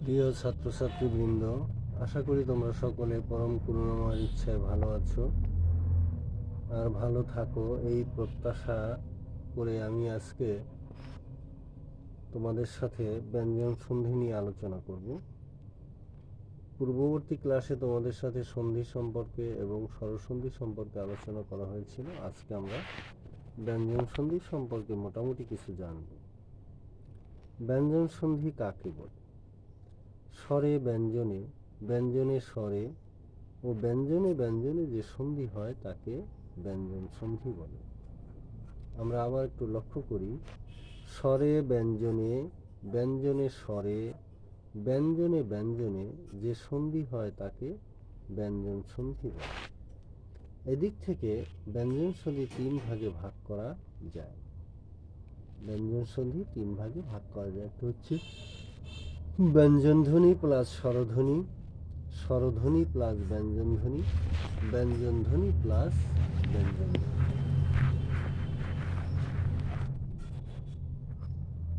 প্রিয় ছাত্রছাত্রীবৃন্দ, আশা করি তোমরা সকলে পরম করুণাময়ের ইচ্ছায় ভালো আছো আর ভালো থাকো, এই প্রত্যাশা করে আমি আজকে তোমাদের সাথে ব্যঞ্জন সন্ধি নিয়ে আলোচনা করব। পূর্ববর্তী ক্লাসে তোমাদের সাথে সন্ধি সম্পর্কে এবং স্বরসন্ধি সম্পর্কে আলোচনা করা হয়েছিল। আজকে আমরা ব্যঞ্জন সন্ধি সম্পর্কে মোটামুটি কিছু জানব। ব্যঞ্জন সন্ধি কাকে বলে? স্বরে ব্যঞ্জনে, ব্যঞ্জনে স্বরে ও ব্যঞ্জনে ব্যঞ্জনে যে সন্ধি হয় তাকে ব্যঞ্জন সন্ধি বলে। আমরা আবার একটু লক্ষ্য করি, স্বরে ব্যঞ্জনে, ব্যঞ্জনে স্বরে, ব্যঞ্জনে ব্যঞ্জনে যে সন্ধি হয় তাকে ব্যঞ্জন সন্ধি বলে। এদিক থেকে ব্যঞ্জন সন্ধি তিন ভাগে ভাগ করা যায়। ব্যঞ্জন সন্ধি তিন ভাগে ভাগ করা যায়। একটা হচ্ছে ব্যঞ্জনধ্বনি প্লাস স্বরধ্বনি, স্বরধ্বনি প্লাস ব্যঞ্জনধ্বনি, ব্যঞ্জনধ্বনি প্লাস ব্যঞ্জনধ্বনি।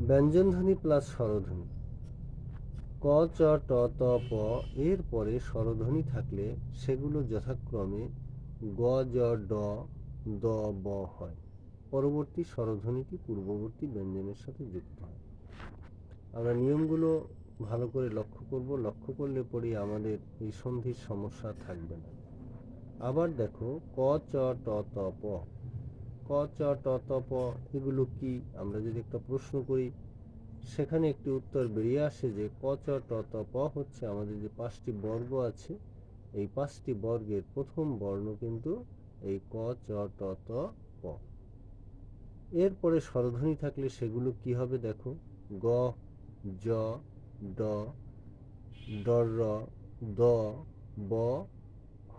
ব্যঞ্জনধ্বনি প্লাস স্বরধ্বনি। ক, চ, ট, ত, প এর পরে স্বরধ্বনি থাকলে সেগুলো যথাক্রমে গ, জ, ড, দ, ব হয়। পরবর্তী স্বরধ্বনিটি পূর্ববর্তী ব্যঞ্জনের সাথে যুক্ত হয়। আমরা নিয়মগুলো ভালো করে লক্ষ্য করব, লক্ষ্য করলে পরেই আমাদের এই সন্ধির সমস্যা থাকবে না। আবার দেখো, ক, চ, ট, ত, প। ক, চ, ট, ত, প এগুলো কি? আমরা যদি একটা প্রশ্ন করি, সেখানে একটি উত্তর বেরিয়ে আসে যে ক, চ, ট, ত, প হচ্ছে আমাদের যে 5টি বর্গ আছে, এই 5টি বর্গের প্রথম বর্ণ কিন্তু এই ক, চ, ট, ত, প। এরপরে স্বরধ্বনি থাকলে সেগুলো কি হবে? দেখো, গ, জ, ড, ডর, দ, ব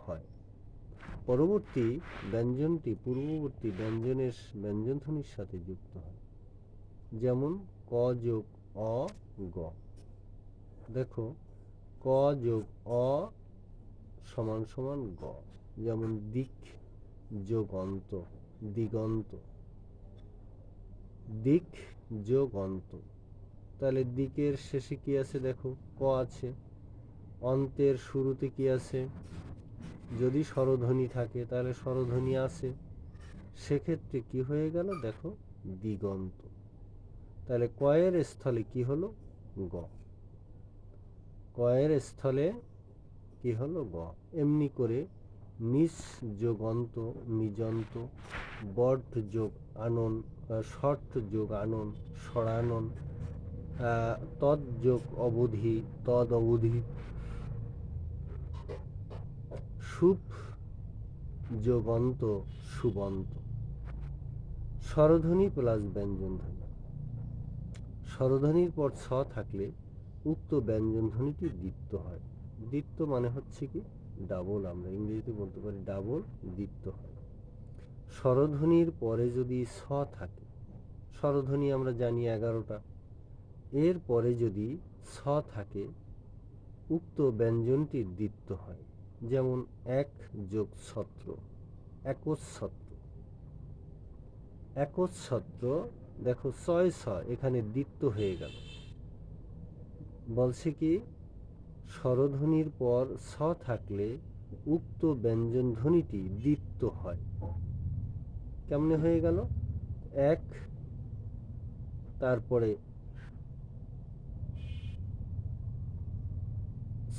হয়। পরবর্তী ব্যঞ্জনটি পূর্ববর্তী ব্যঞ্জনের ব্যঞ্জনধ্বনির সাথে যুক্ত হয়। যেমন ক যোগ অ, গ। দেখো, ক যোগ অ সমান সমান গ। যেমন দিক যোগ অন্ত, দিগন্ত। দিক যোগ অন্ত, তাহলে দিকের শেষে কি আছে? দেখো, ক আছে। অন্তের শুরুতে কি আছে? যদি স্বরধ্বনি থাকে তাহলে স্বরধ্বনি আছে, সেক্ষেত্রে কি হয়ে গেল? দেখো, দিগন্ত। তাহলে কয়ের স্থলে কি হলো? গ। কয়ের স্থলে কি হলো? গ। এমনি করে নিস যোগ অন্ত, নিজন্ত। বট যোগ আনন, ষট যোগ আনন, সরানন। তদ যোগ অবধি, তদ অবধি। সুপ যোগ অন্ত, সুবন্ত। স্বরধ্বনি প্লাস ব্যঞ্জনধ্বনি। স্বরধ্বনির পর ছ থাকলে উক্ত ব্যঞ্জনধ্বনিটি দ্বিত্ব হয়। দ্বিত্ব মানে হচ্ছে কি? ডাবল। আমরা ইংরেজিতে বলতে পারি ডাবল, দ্বিত্ব হয়। স্বরধ্বনির পরে যদি ছ থাকে, স্বরধ্বনি আমরা জানি 11টা, এর পরে যদি ছ থাকে উক্ত ব্যঞ্জনটির দ্বিত্ব হয়। যেমন এক যোগ ছত্র, একচ্ছত্র। একচ্ছত্র, দেখো ছয় ছ এখানে দ্বিত্ব হয়ে গেল। বলছে কি, স্বরধ্বনির পর ছ থাকলে উক্ত ব্যঞ্জনধ্বনিটি দ্বিত্ব হয়। কেমনে হয়ে গেল? এক, তারপরে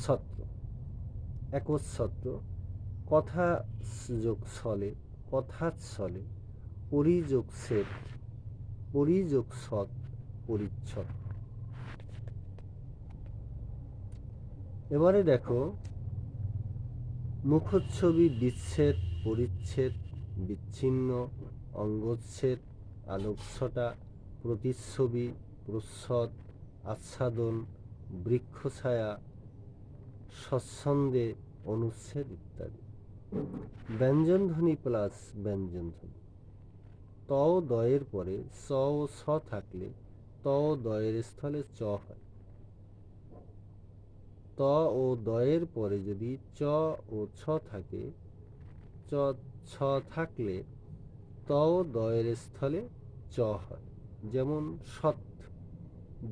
ছত্র, একচ্ছত্র। কথা যোগ ছলে, কথাচ্ছলে। পরিযোগ সেট, পরিযোগ সৎ, পরিচ্ছদ। এবারে দেখো, মুখচ্ছবি বিচ্ছেদ, পরিচ্ছেদ, বিচ্ছিন্ন, অঙ্গচ্ছেদ, আলোকছটা, প্রতিচ্ছবি, প্রচ্ছদ, আচ্ছাদন, বৃক্ষছায়া, স্বচ্ছন্দে, অনুচ্ছেদ ইত্যাদি। ব্যঞ্জনধ্বনি প্লাস ব্যঞ্জনধ্বনি। ত ও দয়ের পরে চ ও ছ থাকলে ত ও দয়ের স্থলে চ হয়। ত ও দয়ের পরে যদি চ ও ছ থাকে, চ ছ থাকলে ত ও দয়ের স্থলে চ হয়। যেমন সৎ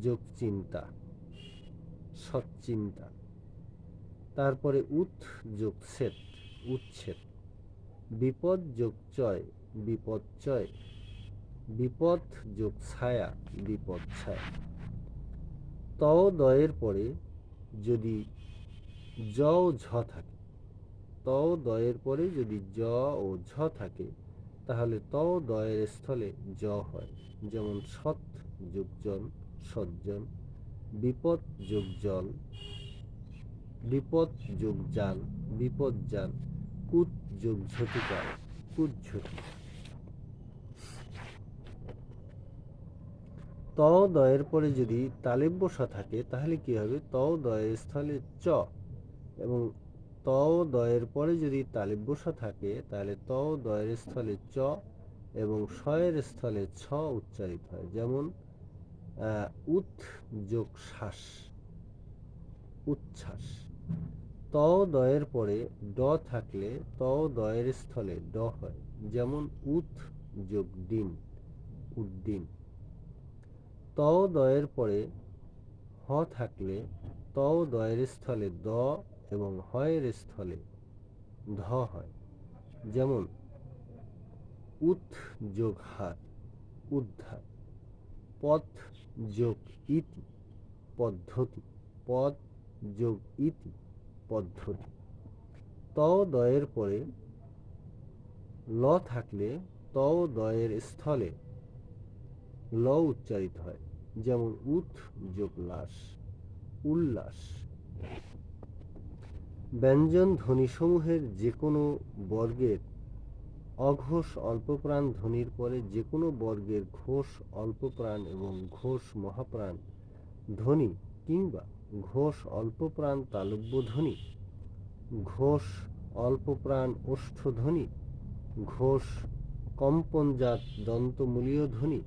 যোগ চিন্তা, সচ্চিন্তা। তারপরে উৎ যোগ ছেদ, উচ্ছেদ। বিপদ যোগ চয়, বিপদচয়। বিপদ যোগ ছায়া, বিপদ ছায়া। ত দয়ের পরে যদি জ ও ঝ থাকে, ত দয়ের পরে যদি জ ও ঝ থাকে, তাহলে ত দয়ের স্থলে জ হয়। যেমন সৎ যোগ জন, সজ্জন। বিপদ যোগ জল, বিপদ যোগ জাল, বিপদ জাল। কুৎ যোগ ঝটিকার, কুৎঝটি। ত দয়ের পরে যদি তালব্য স থাকে, তাহলে কি হবে? ত দয়ের স্থলে চ, এবং ত দয়ের পরে যদি তালব্য স থাকে, তাহলে ত দয়ের স্থলে চ এবং শয়ের স্থলে ছ উচ্চারিত হয়। যেমন উৎ যোগ শ্বাস, উচ্ছ্বাস। ত দয়ের পরে ড থাকলে ত দয়ের স্থলে ড হয়। যেমন উৎ যোগ ডিন, উদ্দিন। ত দয়ের পরে হ থাকলে ত দয়ের স্থলে দ এবং হয়ের স্থলে ধ হয়। যেমন উৎ যোগ হাত, উদ্ধার। পথ যোগ ইতি, পদ্ধতি। পদ যোগ ইতি, পদ্ধতি। ত দয়ের পরে ল থাকলে ত দয়ের স্থলে ল উচ্চারিত হয়। যেমন উৎ যোগ লাস, উল্লাস। ব্যঞ্জন ধ্বনিসমূহের যে কোনো বর্গের অঘোষ অল্পপ্রাণ ধ্বনির পরে যে কোনো বর্গের ঘোষ অল্পপ্রাণ এবং ঘোষ মহাপ্রাণ ধ্বনি কিংবা ঘোষ অল্পপ্রাণ তালব্য ধ্বনি, ঘোষ অল্পপ্রাণ ওষ্ঠধ্বনি, ঘোষ কম্পনজাত দন্তমূলীয় ধ্বনি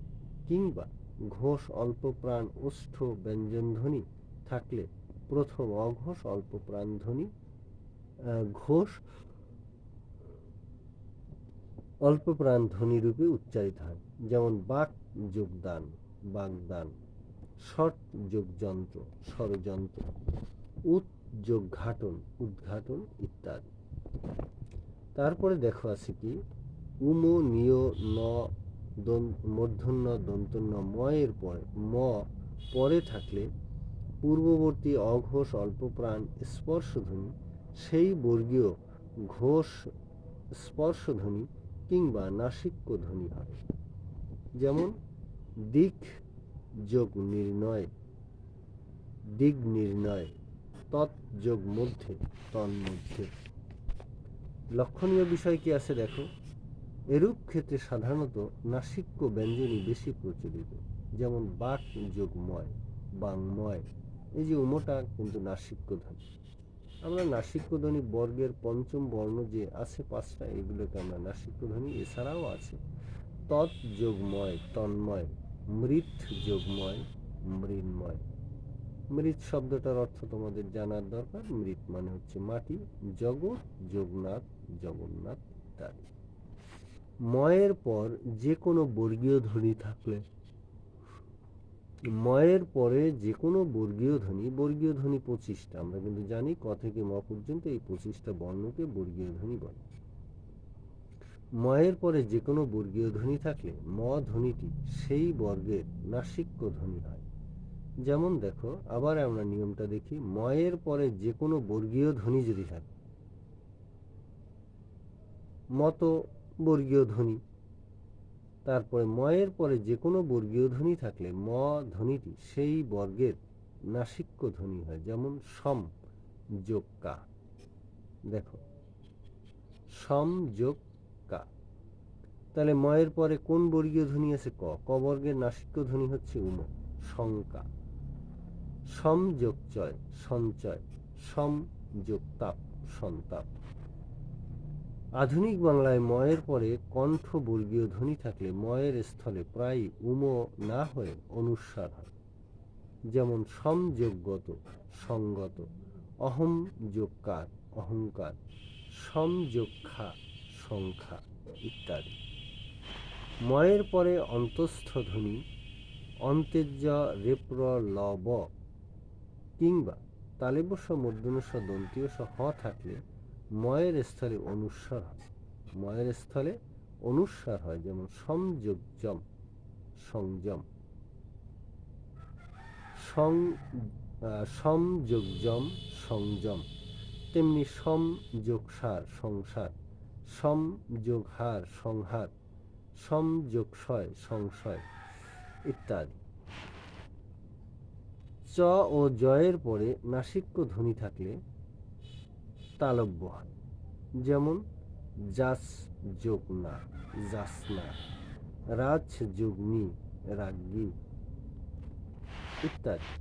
কিংবা ঘোষ অল্পপ্রাণ ওষ্ঠ ব্যঞ্জনধ্বনি থাকলে প্রথম অঘোষ অল্পপ্রাণ ধ্বনি ঘোষ অল্পপ্রাণ ধ্বনি রূপে উচ্চারিত হয়। যেমন বাক যোগদান, বাগদান। ষট যোগ যন্ত্র, ষড়যন্ত্র। উৎ যোগ ঘাটন, উদ্ঘাটন ইত্যাদি। তারপরে দেখো আছে কি, উম নিয় ন মূর্ধন্য দন্তন্য ময়ের পরে ম পরে থাকলে পূর্ববর্তী অঘোষ অল্পপ্রাণ স্পর্শধ্বনি সেই বর্গীয় ঘোষ স্পর্শধ্বনি কিংবা নাসিক্য ধ্বনি হয়। যেমন দিক যোগ নির্ণয়, দিক নির্ণয়। তৎ যোগ মধ্যে, তন্মধ্যে। লক্ষণীয় বিষয় কি আছে দেখো, এরূপ ক্ষেত্রে সাধারণত নাসিক্য ব্যঞ্জনই বেশি প্রচলিত। যেমন বাক যোগ ময়, বাংময়। এই যে উমটা কিন্তু নাসিক্য ধ্বনি। আমরা নাসিক্য ধ্বনি বর্গের পঞ্চম বর্ণ যে আছে পাঁচটা, এগুলোকে আমরা নাসিক্য ধ্বনি। এছাড়াও আছে তৎ যোগময়, তন্ময়। মৃৎ যোগময়, মৃন্ময়। মৃৎ শব্দটার অর্থ তোমাদের জানার দরকার। মৃৎ মানে হচ্ছে মাটি। জগৎ যোগনাথ, জগন্নাথ ইত্যাদি। ময়ের পর যে কোনো বর্গীয় ধ্বনি থাকলে, ময়ের পরে যে কোনো বর্গীয় ধ্বনি 25টা, আমরা কিন্তু জানি ক থেকে ম পর্যন্ত এই 25টা বর্ণকে বর্গীয় ধ্বনি বলে। ময়ের পরে যে কোনো বর্গীয় ধ্বনি থাকলে ম ধ্বনিটি সেই বর্গের নাসিক্য ধ্বনি হয়। যেমন দেখো, আবার আমরা নিয়মটা দেখি। ময়ের পরে যে কোনো বর্গীয় ধ্বনি যদি থাকে, মত বর্গীয় ধ্বনি। তারপরে ময়ের পরে যে কোনো বর্গীয় ধ্বনি থাকলে ম ধ্বনিটি সেই বর্গের নাসিক্য ধ্বনি হয়। যেমন সম যোগ কা। দেখো, সম যোগ কা। তাহলে ময়ের পরে কোন বর্গীয় ধ্বনি আছে? ক। ক বর্গের নাসিক্য ধ্বনি হচ্ছে উম, শঙ্কা। সম যোগ চয়, সঞ্চয়। সম যোগ তাপ, সন্তাপ। আধুনিক বাংলায় ময়ের পরে কণ্ঠ বর্গীয় ধ্বনি থাকলে ময়ের স্থলে প্রায় উম না হয়ে অনুস্বার হয়। যেমন সম যোগ গত, সঙ্গত। অহম যোগ কার, অহংকার। সম যোগ খা, সংখ্যা ইত্যাদি। ময়ের পরে অন্তঃস্থ ধ্বনি অন্তেজ্য রেপ্র ল ব কিংবা তালিবস্য মূর্ধন্যস্ব দন্তীয়স্ব হ থাকলে ময়ের স্থলে অনুস্বার হয়। ময়ের স্থলে অনুস্বার হয়, যেমন সমযোগজম, সংযম, সমযোগজম সংযম। তেমনি সমযোগসার সংসার, সমযোগহার সংহার, সমযোগশয় সংশয় ইত্যাদি। চ ও জয়ের পরে নাসিক্য ধ্বনি থাকলে তালব্য হয়, যেমন জাস যোগ না, জাসনা, রাজ যোগ নি, রাজ্ঞী ইত্যাদি।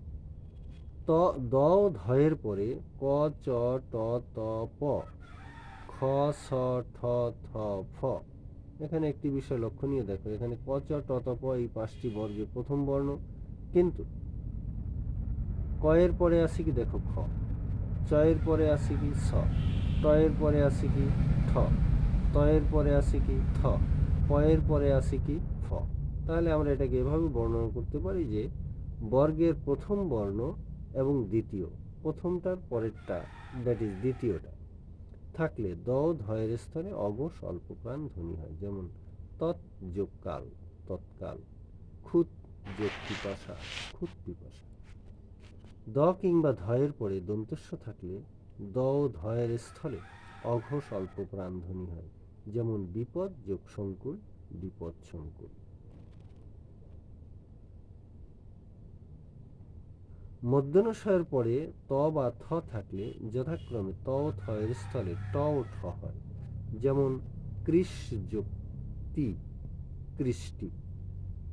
দ ও ধয়ের পরে ক চ ট ত প, খ স ঠ থ ফ। এখানে একটি বিষয় লক্ষণীয়, দেখো এখানে ক চ ট ত প এই 5টি বর্গে প্রথম বর্ণ, কিন্তু ক এর পরে আসি কি দেখো খ, চ এর পরে আসি কি স, ট এর পরে আসি কি ঠ, ত এর পরে আসি কি থ, প এর পরে আসি কি ফ। তাহলে আমরা এটাকে এভাবে বর্ণনা করতে পারি যে বর্গের প্রথম বর্ণ এবং দ্বিতীয়, প্রথমটার পরেরটা দ্যাট ইজ দ্বিতীয়টা থাকলে দ ধয়ের স্থলে অঘোষ অল্পপ্রাণ ধ্বনি হয়, যেমন তৎ যোগ কাল, তৎকাল, খুত যোগ পিপাসা, খুত পিপাসা। দ কিংবা ধয়ের পরে দন্তস্ব থাকলে দ ও ধয়ের স্থলে অঘোষ অল্পপ্রাণ ধ্বনি হয়, যেমন বিপদ যোগ সংকুল, বিপদ সংকুল। মধ্যনস্বয়ের পরে ত বা থ থাকলে যথাক্রমে ত ও থ এর স্থলে ট ও ঠ হয়, যেমন কৃষ যোগ তি, কৃষ্টি,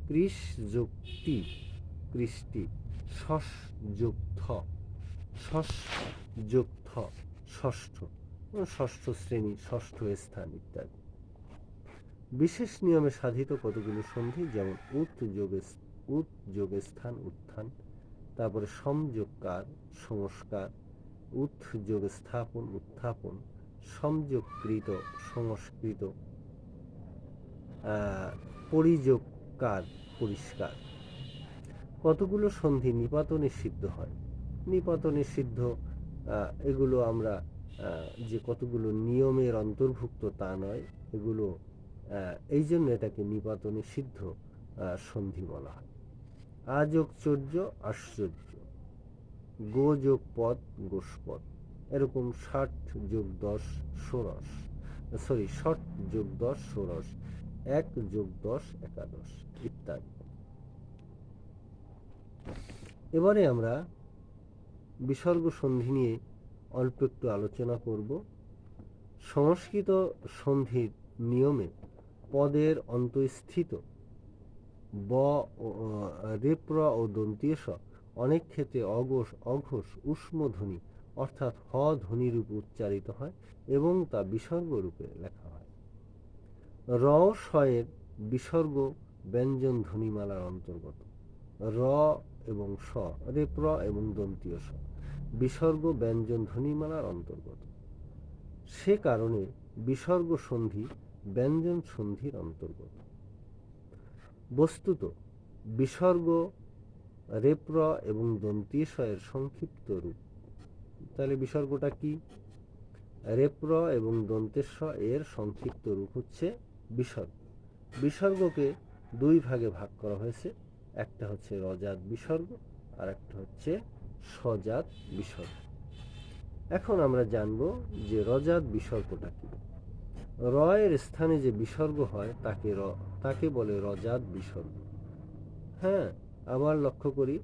কৃষ যোগ তি, কৃষ্টি, শস যোগ থ, শস যোগ থ, ষষ্ঠ, ষষ্ঠ শ্রেণী, ষষ্ঠ স্থান ইত্যাদি। বিশেষ নিয়মে সাধিত কতগুলো সন্ধি, যেমন উৎ যোগ স্থান, উত্থান, তারপরে সমযোগকার, সংস্কার, উৎ যোগ স্থাপন, উত্থাপন, সমযোগকৃত, সংস্কৃত, পরিযোগকার, পরিষ্কার। কতগুলো সন্ধি নিপাতনে সিদ্ধ হয়। নিপাতনে সিদ্ধ এগুলো আমরা যে কতগুলো নিয়মের অন্তর্ভুক্ত তা নয়, এগুলো এই জন্য এটাকে নিপাতনে সিদ্ধ সন্ধি বলা হয়। আযোগ চর্য, আশ্চর্য, গো যোগ পদ, গোষ্পদ, এরকম 60 যোগ 10 ষোড়শ, সরি 60 যোগ 10 ষোড়শ, 1 যোগ 10 একাদশ ইত্যাদি। এবারে আমরা বিসর্গ সন্ধি নিয়ে অল্প একটু আলোচনা করব। সংস্কৃত সন্ধির নিয়মে পদের অন্তঃস্থিত ব, রেপ্র ও দন্তীয় স অনেক ক্ষেত্রে অঘোষ উষ্ম ধ্বনি অর্থাৎ হ ধ্বনি রূপে উচ্চারিত হয় এবং তা বিসর্গ রূপে লেখা হয়। র শয়ের বিসর্গ ব্যঞ্জন ধ্বনিমালার অন্তর্গত। র এবং স, রেপ্র এবং দন্তীয় স বিসর্গ ব্যঞ্জন ধ্বনিমালার অন্তর্গত। সে কারণে বিসর্গ সন্ধি ব্যঞ্জন সন্ধির অন্তর্গত। বস্তুত বিসর্গ রেপ্র এবং দন্তীয় স-এর সংক্ষিপ্ত রূপ। তাহলে বিসর্গটা কি? রেপ্র এবং দন্তেশ্ব এর সংক্ষিপ্ত রূপ হচ্ছে বিসর্গ। বিসর্গকে দুই ভাগে ভাগ করা হয়েছে, একটা হচ্ছে রজাত বিসর্গ আর একটা হচ্ছে সজাত বিসর্গ। এখন আমরা জানব যে রজাত বিসর্গটা কি। র এর স্থানে যে বিসর্গ হয় তাকে বলে রজাত বিসর্গ। হ্যাঁ, আবার লক্ষ্য করি,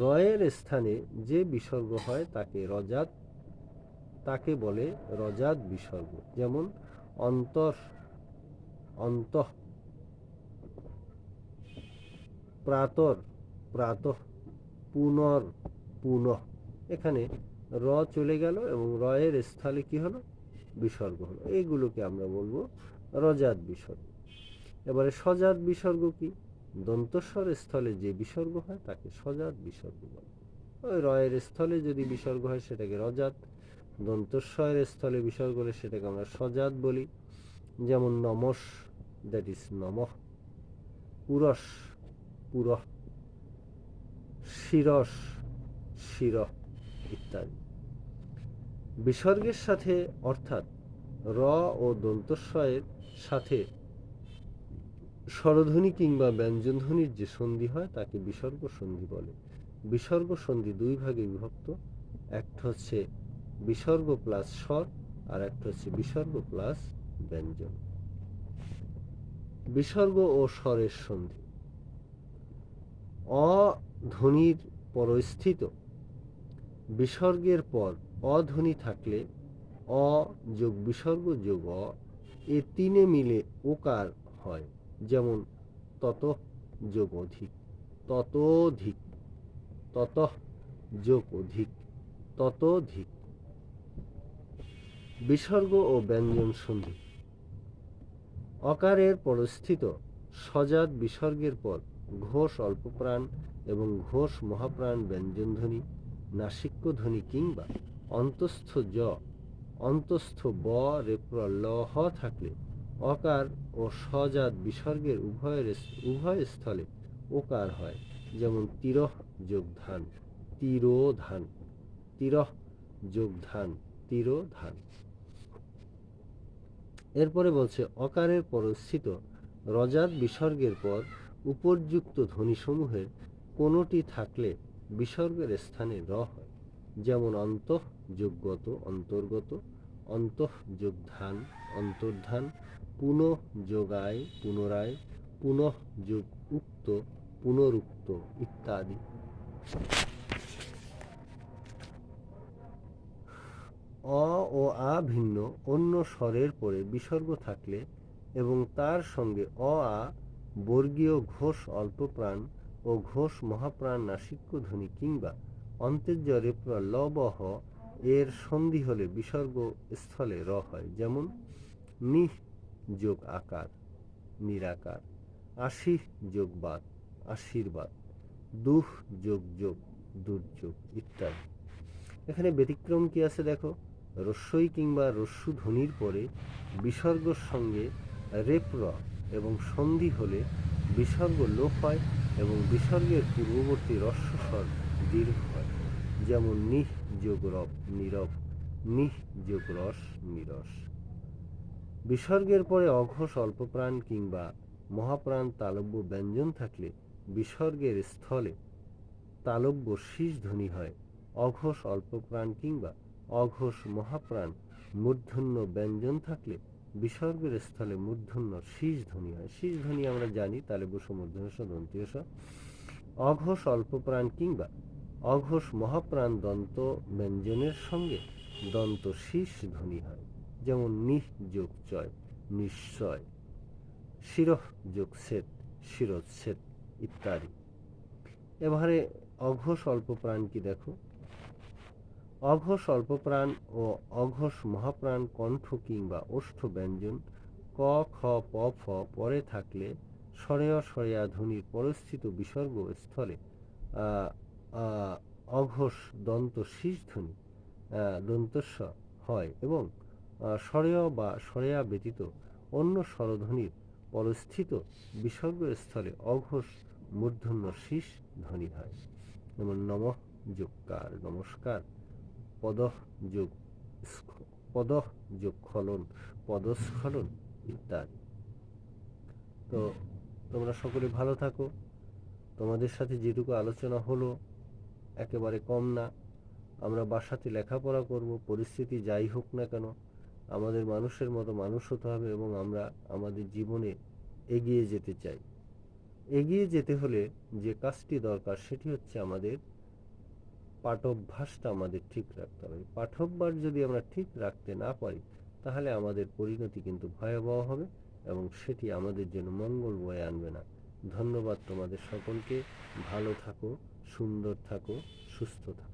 র এর স্থানে যে বিসর্গ হয় তাকে বলে রজাত বিসর্গ। যেমন অন্তর, অন্তঃ, প্রাতর, প্রাতঃ, পুনর, পুনঃ। এখানে র চলে গেল এবং র এর স্থলে কি হলো? বিসর্গ হলো। এইগুলোকে আমরা বলবো রজাত বিসর্গ। এবারে সজাত বিসর্গ কি? দন্তস্বরের স্থলে যে বিসর্গ হয় তাকে সজাত বিসর্গ বলে। ওই র এর স্থলে যদি বিসর্গ হয় সেটাকে রজাত, দন্তস্বরের স্থলে বিসর্গ হলে সেটাকে আমরা সজাত বলি। যেমন নমস, দ্যাট ইজ নমঃ, পুরস, পুরঃ, শিরস, শিরঃ ইত্যাদি। বিসর্গের সাথে অর্থাৎ র ও দন্তস্বয়ের সাথে স্বরধ্বনি কিংবা ব্যঞ্জনধ্বনির যে সন্ধি হয় তাকে বিসর্গ সন্ধি বলে। বিসর্গ সন্ধি দুই ভাগে বিভক্ত, একটা হচ্ছে বিসর্গ প্লাস স্বর আর একটা হচ্ছে বিসর্গ প্লাস ব্যঞ্জন। বিসর্গ ও স্বরের সন্ধি। অ ধ্বনির পরস্থিত বিসর্গের পর অধ্বনি থাকলে অ যোগ বিসর্গ যোগ অ এ তিনে মিলে ওকার হয়, যেমন তত যোগ অধিক, ততোধিক, তত যোগ অধিক, ততোধিক। বিসর্গ ও ব্যঞ্জন সন্ধি। অকারের পরস্থিত সজাত বিসর্গের পর ঘোষ অল্পপ্রাণ এবং ঘোষ মহাপ্রাণ ব্যঞ্জনধ্বনি, নাসিক্য ধ্বনি কিংবা অন্তস্থ জ, অন্তস্থ ব রেপ্র ল হ থাকলে অকার ও সজাত বিসর্গের উভয় স্থলে ওকার হয়, যেমন তিরহ যোগ ধান, তিরোধান, তিরহ যোগ ধান, তিরোধান। এরপরে বলছে অকারের পরস্থিত রজাত বিসর্গের পর উপর্যুক্ত ধ্বনিসমূহের কোনোটি থাকলে বিসর্গের স্থানে র হয়, যেমন অন্তঃ যোগ গত, অন্তর্গত, অন্তঃ যোগ ধান, অন্তর্ধান, পুনঃ যোগায়, পুনরায়, পুনঃ যোগ উক্ত, পুনরুক্ত ইত্যাদি। অ ও আ ভিন্ন অন্য স্বরের পরে বিসর্গ থাকলে এবং তার সঙ্গে অ আ বর্গীয় ঘোষ অল্পপ্রাণ ও ঘোষ মহাপ্রাণ নাসিক্য ধ্বনি কিংবা অন্তেজ্য রেপ্র ল ব হ এর সন্ধি হলে বিসর্গ স্থলে র হয়, যেমন নিহ যোগ আকার, নিরাকার, আশি যোগ বাদ, আশীর্বাদ, দুঃ যোগ যোগ, দুর্যোগ ইত্যাদি। এখানে ব্যতিক্রম কি আছে দেখো, রস্যই কিংবা রস্যু ধ্বনির পরে বিসর্গর সঙ্গে রেপ্র এবং সন্ধি হলে বিসর্গ লোপ হয় এবং বিসর্গের পূর্ববর্তী রস্বস্বর দীর্ঘ হয়, যেমন নিহ যোগ রব, নীরব, নিহ যোগ রস, নিরস। বিসর্গের পরে অঘোষ অল্পপ্রাণ কিংবা মহাপ্রাণ তালব্য ব্যঞ্জন থাকলে বিসর্গের স্থলে তালব্য শীষ ধ্বনি হয়। অঘোষ অল্পপ্রাণ কিংবা অঘোষ মহাপ্রাণ মূর্ধন্য ব্যঞ্জন থাকলে বিসর্গের স্থলে মূর্ধন্য শীষ ধ্বনি হয়। শীষ ধ্বনি আমরা জানি তালব্য মূর্ধন্য দন্তীয় স। অঘোষ অল্পপ্রাণ কিংবা অঘোষ মহাপ্রাণ দন্ত ব্যঞ্জনের সঙ্গে দন্ত শীষ ধ্বনি হয়, যেমন নিহ যোগ চয়, নিশ্চয়, শিরঃ যোগ সেত, শিরচ্ছেদ ইত্যাদি। এবারে অঘোষ অল্পপ্রাণ কি দেখো, অঘোষ অল্পপ্রাণ ও অঘোষ মহাপ্রাণ কণ্ঠ কিংবা ওষ্ঠ ব্যঞ্জন ক খ প ফ পরে থাকলে স্বরেয় স্বরেয়া ধ্বনির পরস্থিত বিসর্গ স্থলে অঘোষ দন্ত শীষ ধ্বনি দন্তস্ব হয় এবং স্বরেয় বা স্বরেয়া ব্যতীত অন্য স্বরধ্বনির পরস্থিত বিসর্গ স্থলে অঘোষ মূর্ধন্য শীষ ধ্বনি হয়, যেমন নমঃ যোগকার, নমস্কার, পদঃ যোগ পদঃ যোগ খলন, পদস্খলন ইত্যাদি। তো তোমরা সকলে ভালো থাকো। তোমাদের সাথে যেটুকু আলোচনা হলো একেবারে কম না। আমরা বাসাতে লেখাপড়া করব, পরিস্থিতি যাই হোক না কেন আমাদের মানুষের মতো মানুষ হতে হবে এবং আমরা আমাদের জীবনে এগিয়ে যেতে চাই। এগিয়ে যেতে হলে যে কাজটি দরকার সেটি হচ্ছে আমাদের পাঠভ্যাসটা আমাদের ঠিক রাখতে হবে। পাঠভ্যাস যদি আমরা ঠিক রাখতে না পারি তাহলে আমাদের পরিণতি কিন্তু ভয়াবহ হবে এবং সেটি আমাদের জন্য মঙ্গল বয়ে আনবে না। ধন্যবাদ তোমাদের সকলকে। ভালো থাকো, সুন্দর থাকো, সুস্থ থাকো।